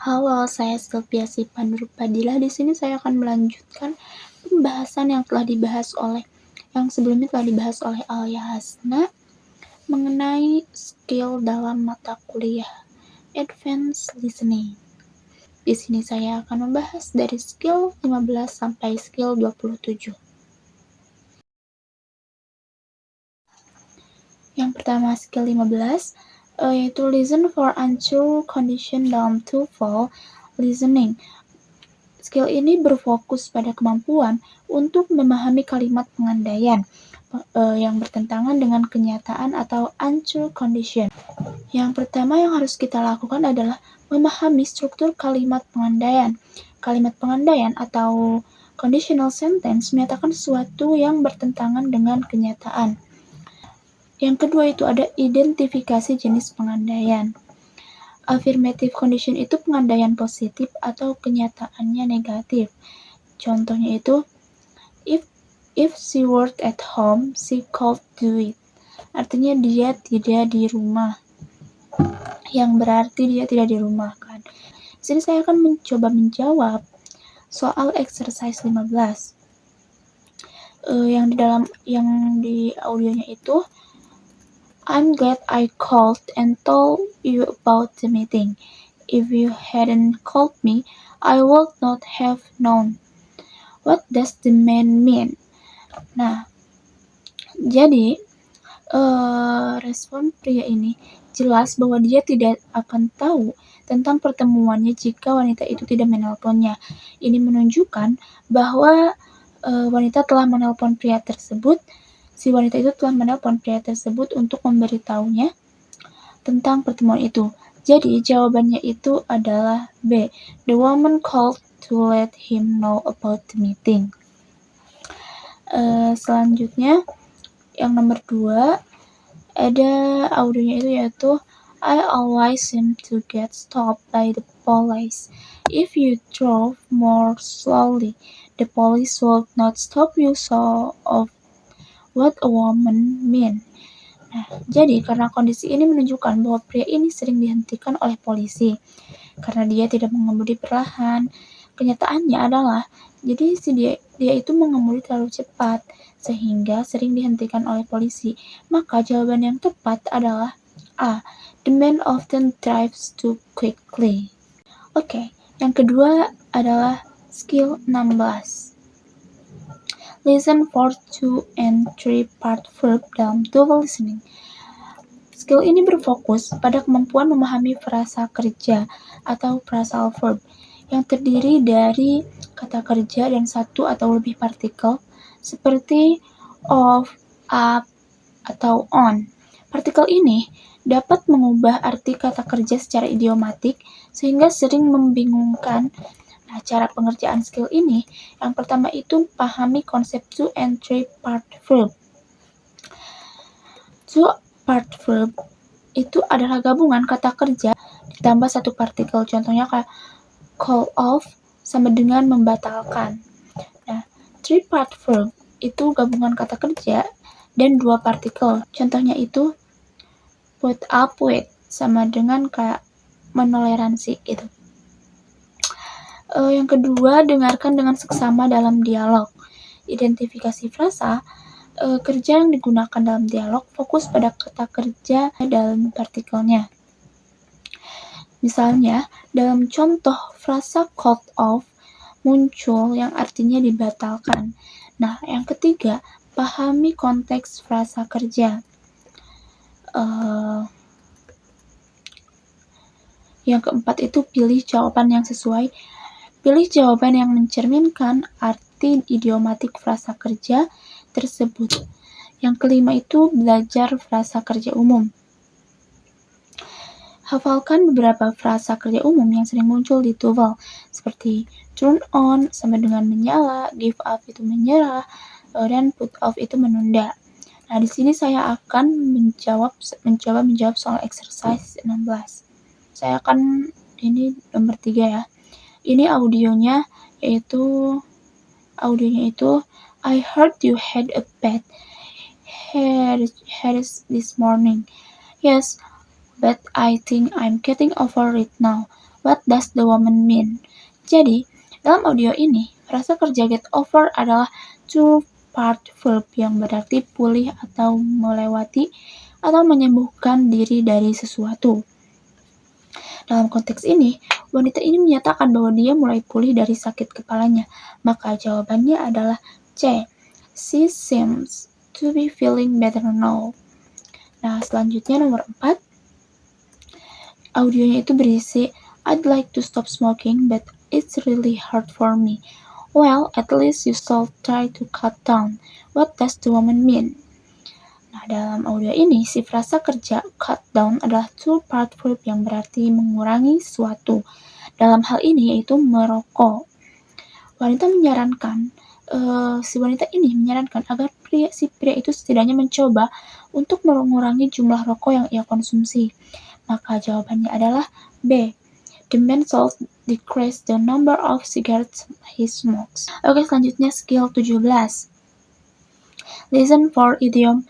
Halo, saya Sylvia Sipandur-Padilla. Di sini saya akan melanjutkan pembahasan yang sebelumnya telah dibahas oleh Alia Hasna mengenai skill dalam mata kuliah Advanced Listening. Di sini saya akan membahas dari skill 15 sampai skill 27. Yang pertama skill 15 yaitu listen for unsure condition dalam TOEFL listening. Skill ini berfokus pada kemampuan untuk memahami kalimat pengandaian yang bertentangan dengan kenyataan atau unsure condition. Yang pertama yang harus kita lakukan adalah memahami struktur kalimat pengandaian. Kalimat pengandaian atau conditional sentence menyatakan sesuatu yang bertentangan dengan kenyataan. Yang kedua itu ada identifikasi jenis pengandaian. Affirmative condition itu pengandaian positif atau kenyataannya negatif. Contohnya itu, if she worked at home, she could do it. Artinya dia tidak di rumah. Yang berarti dia tidak di rumah kan. Di sini saya akan mencoba menjawab soal exercise 15. Yang di audionya itu, I'm glad I called and told you about the meeting. If you hadn't called me, I would not have known. What does the man mean? Nah, jadi respon pria ini jelas bahwa dia tidak akan tahu tentang pertemuannya jika wanita itu tidak menelponnya. Ini menunjukkan bahwa wanita telah menelpon pria tersebut. Si wanita itu telah menelpon pria tersebut untuk memberitahunya tentang pertemuan itu. Jadi jawabannya itu adalah B. The woman called to let him know about the meeting. Selanjutnya yang nomor 2 ada audionya itu yaitu I always seem to get stopped by the police. If you drove more slowly, the police would not stop you. So of what a woman mean. Nah, jadi karena kondisi ini menunjukkan bahwa pria ini sering dihentikan oleh polisi karena dia tidak mengemudi perlahan. Kenyataannya adalah jadi dia itu mengemudi terlalu cepat sehingga sering dihentikan oleh polisi. Maka jawaban yang tepat adalah A. The man often drives too quickly. Oke, yang kedua adalah skill 16. Listen for 2 and 3 part verb dalam TOEFL listening. Skill ini berfokus pada kemampuan memahami frasa kerja atau phrasal verb yang terdiri dari kata kerja dan satu atau lebih partikel seperti of, up, atau on. Partikel ini dapat mengubah arti kata kerja secara idiomatik sehingga sering membingungkan. Nah, cara pengerjaan skill ini, yang pertama itu pahami konsep 2 and 3 part verb. 2 part verb itu adalah gabungan kata kerja ditambah satu partikel. Contohnya kayak call off sama dengan membatalkan. Nah, 3 part verb itu gabungan kata kerja dan 2 partikel. Contohnya itu put up with sama dengan kayak menoleransi gitu. Yang kedua, dengarkan dengan seksama dalam dialog. Identifikasi frasa kerja yang digunakan dalam dialog fokus pada kata kerja dalam partikelnya. Misalnya, dalam contoh frasa called off muncul yang artinya dibatalkan. Nah, yang ketiga, pahami konteks frasa kerja. Yang keempat itu pilih jawaban yang sesuai. Pilih jawaban yang mencerminkan arti idiomatik frasa kerja tersebut. Yang kelima itu belajar frasa kerja umum. Hafalkan beberapa frasa kerja umum yang sering muncul di TOEFL, seperti turn on sama dengan menyala, give up itu menyerah, dan put off itu menunda. Nah, di sini saya akan mencoba menjawab soal exercise 16. Saya akan ini nomor 3 ya. Ini audionya itu I heard you had a bad headache this morning. Yes, but I think I'm getting over it now. What does the woman mean? Jadi, dalam audio ini, frasa kerja get over adalah two-part verb yang berarti pulih atau melewati atau menyembuhkan diri dari sesuatu. Dalam konteks ini, wanita ini menyatakan bahwa dia mulai pulih dari sakit kepalanya. Maka jawabannya adalah C. She seems to be feeling better now. Nah, selanjutnya nomor 4. Audionya itu berisi, I'd like to stop smoking, but it's really hard for me. Well, at least you should try to cut down. What does the woman mean? Nah, dalam audio ini, si frasa kerja cut down adalah two-part verb yang berarti mengurangi sesuatu. Dalam hal ini yaitu merokok. Si wanita ini menyarankan agar si pria itu setidaknya mencoba untuk mengurangi jumlah rokok yang ia konsumsi. Maka jawabannya adalah B. The man should decrease the number of cigarettes he smokes. Oke, selanjutnya skill 17. Listen for idiom.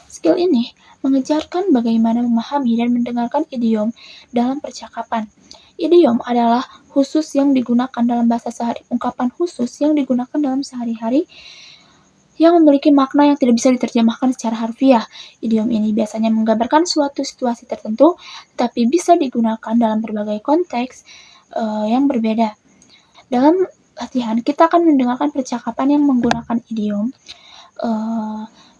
Skill ini mengejarkan bagaimana memahami dan mendengarkan idiom dalam percakapan. Idiom adalah khusus yang digunakan dalam bahasa ungkapan khusus yang digunakan dalam sehari-hari yang memiliki makna yang tidak bisa diterjemahkan secara harfiah. Idiom ini biasanya menggambarkan suatu situasi tertentu, tapi bisa digunakan dalam berbagai konteks yang berbeda. Dalam latihan, kita akan mendengarkan percakapan yang menggunakan idiom,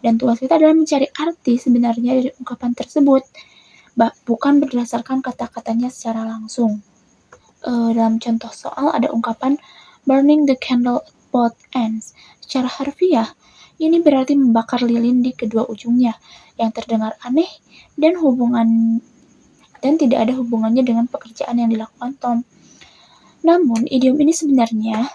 dan tugas kita adalah mencari arti sebenarnya dari ungkapan tersebut, bukan berdasarkan kata-katanya secara langsung. Dalam contoh soal ada ungkapan burning the candle at both ends. Secara harfiah, ini berarti membakar lilin di kedua ujungnya, yang terdengar aneh dan tidak ada hubungannya dengan pekerjaan yang dilakukan Tom. Namun, idiom ini sebenarnya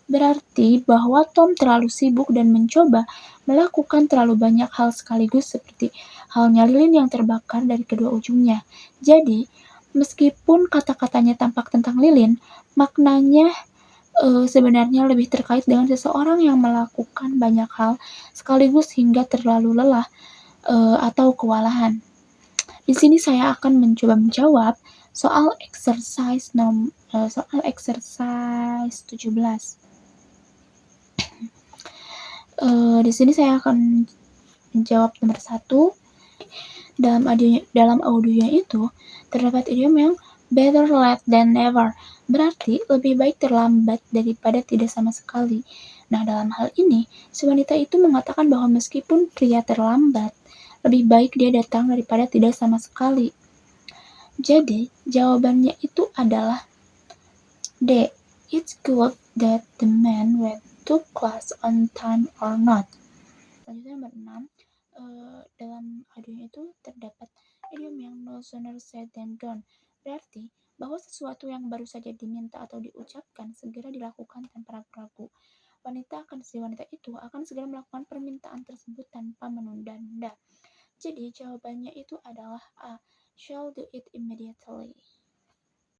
berarti bahwa Tom terlalu sibuk dan mencoba melakukan terlalu banyak hal sekaligus seperti halnya lilin yang terbakar dari kedua ujungnya. Jadi, meskipun kata-katanya tampak tentang lilin, maknanya sebenarnya lebih terkait dengan seseorang yang melakukan banyak hal sekaligus hingga terlalu lelah atau kewalahan. Di sini saya akan mencoba menjawab soal exercise 17. Di sini saya akan menjawab nomor 1. Dalam audionya itu terdapat idiom yang better late than never, berarti lebih baik terlambat daripada tidak sama sekali. Nah, dalam hal ini, si wanita itu mengatakan bahwa meskipun pria terlambat, lebih baik dia datang daripada tidak sama sekali. Jadi, jawabannya itu adalah D. It's good that the man went to class on time or not. Selanjutnya nomor 6. Dalam audionya itu terdapat idiom yang no sooner said than done, berarti bahwa sesuatu yang baru saja diminta atau diucapkan segera dilakukan tanpa ragu-ragu. Si wanita itu akan segera melakukan permintaan tersebut tanpa menunda-nunda. Jadi jawabannya itu adalah A. Shall do it immediately.